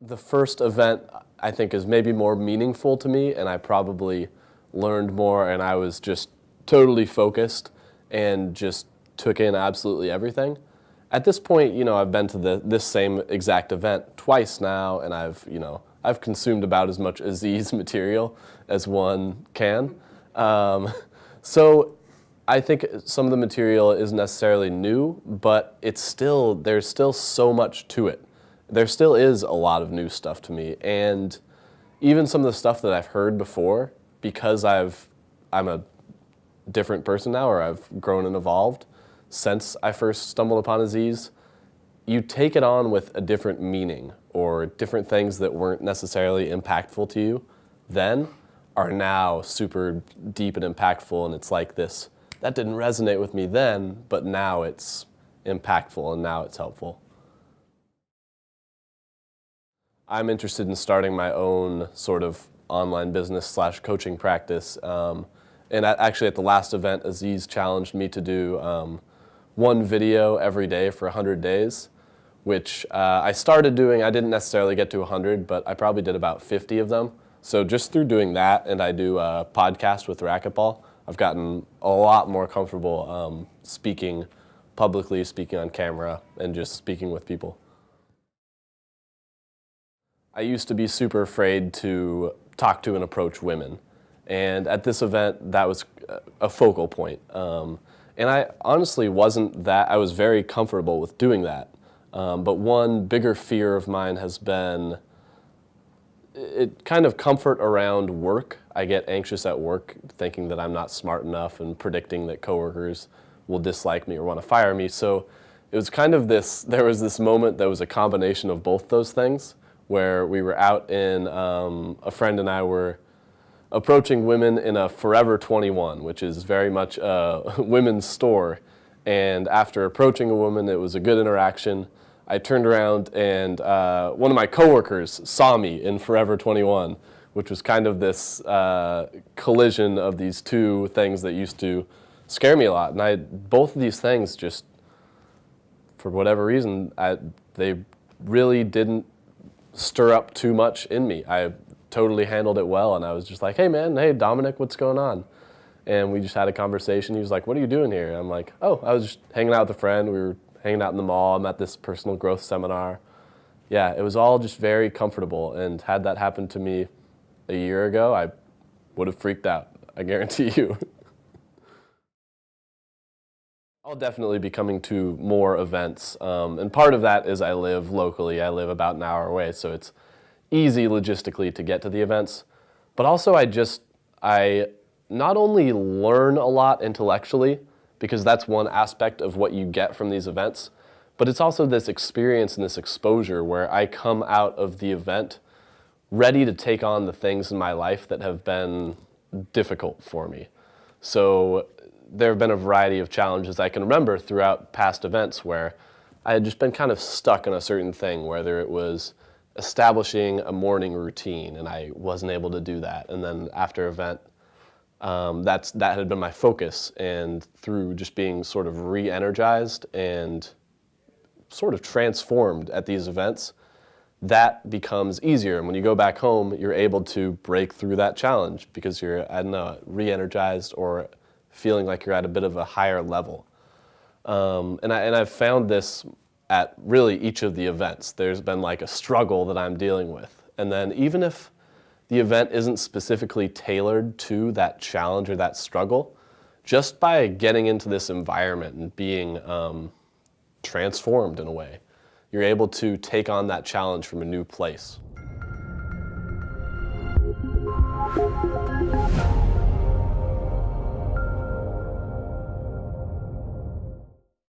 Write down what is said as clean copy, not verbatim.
The first event I think is maybe more meaningful to me, and I probably learned more, and I was just totally focused and just took in absolutely everything. At this point, I've been to this same exact event twice now, and I've consumed about as much Aziz material as one can. So I think some of the material isn't necessarily new, but there's still so much to it. There still is a lot of new stuff to me, and even some of the stuff that I've heard before, because I'm a different person now, or I've grown and evolved since I first stumbled upon Aziz, you take it on with a different meaning, or different things that weren't necessarily impactful to you then are now super deep and impactful, and it's like this, that didn't resonate with me then, but now it's impactful and now it's helpful. I'm interested in starting my own sort of online business / coaching practice. And actually at the last event, Aziz challenged me to do one video every day for 100 days, which I started doing. I didn't necessarily get to 100, but I probably did about 50 of them. So just through doing that, and I do a podcast with racquetball, I've gotten a lot more comfortable speaking publicly, speaking on camera, and just speaking with people. I used to be super afraid to talk to and approach women. And at this event, that was a focal point. And I honestly I was very comfortable with doing that. But one bigger fear of mine has been kind of comfort around work. I get anxious at work thinking that I'm not smart enough and predicting that coworkers will dislike me or want to fire me. So it was kind of there was this moment that was a combination of both those things, where we were out in, a friend and I were approaching women in a Forever 21, which is very much a women's store. And after approaching a woman, it was a good interaction. I turned around and one of my coworkers saw me in Forever 21, which was kind of this collision of these two things that used to scare me a lot. And both of these things just, for whatever reason, they really didn't stir up too much in me. I totally handled it well, and I was just like, hey man, hey Dominic, what's going on? And we just had a conversation. He was like, what are you doing here? And I'm like, oh, I was just hanging out with a friend. We were hanging out in the mall. I'm at this personal growth seminar. Yeah, it was all just very comfortable, and had that happened to me a year ago, I would have freaked out, I guarantee you. I'll definitely be coming to more events, and part of that is I live locally. I live about an hour away, so it's easy logistically to get to the events. But also I not only learn a lot intellectually, because that's one aspect of what you get from these events, but it's also this experience and this exposure where I come out of the event ready to take on the things in my life that have been difficult for me. So there have been a variety of challenges I can remember throughout past events where I had just been kind of stuck in a certain thing, whether it was establishing a morning routine and I wasn't able to do that. And then after event, that had been my focus, and through just being sort of re-energized and sort of transformed at these events, that becomes easier. And when you go back home, you're able to break through that challenge because you're, I don't know, re-energized or feeling like you're at a bit of a higher level. And I've found this at really each of the events. There's been like a struggle that I'm dealing with. And then even if the event isn't specifically tailored to that challenge or that struggle, just by getting into this environment and being transformed in a way, you're able to take on that challenge from a new place.